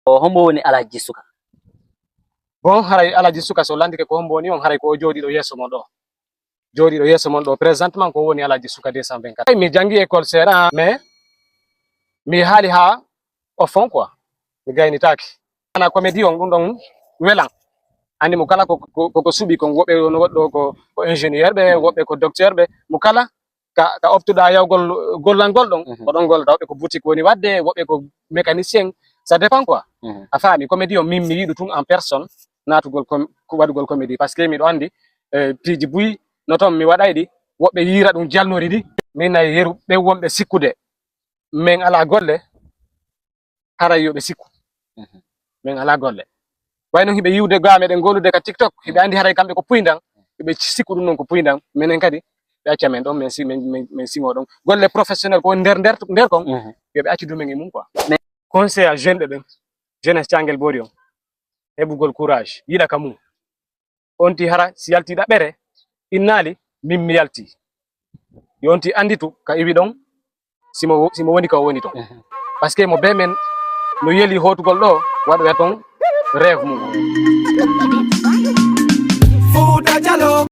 o hombo woni Alaji Suka. Bon haray Alaji Suka so landike ko hombo ni on haray ko jodi do yeso mon do. Jodi do yeso mon do présentement ko woni Alaji Suka 224. Ay mi jangi école sera mais mi hali ha au fond quoi. Mi gayni taki. Ana comédie on dum don welan. Andi mo kala ko subi ko wobe no goddo ko ingénieur be wobe ko docteur be mo kala ka optuda yawgol gollangol don ko don gol tawbe ko boutique woni wadde wobe ko mécanicien ça dépend quoi. A fami comédie on mimmi yidu tum en personne natugol ko wadugol comédie parce que mi do andi piji buyi no tom mi wadaydi wobe yira dum jalnori di min nay yeru be wonbe sikkude men ala golle haray yobe sikku men ala golle wayno hibe yiwde gaame den golude ka TikTok hibe andi haray kambe ko puyndan hibe sikku dum non ko puyndan menen kadi be acca men don men singo don golle professionnel ko nder kon yobe acci dum men mum quoi. Conseil à jeune de jeunesse Thiangel Bori on hebugol courage yida kamu onti hara si yalti da bere innali min mi yalti yonti anditu ka iwi don simo woni ka woni ton parce que mo be men no yeli hotugol do wadu ton rêve mum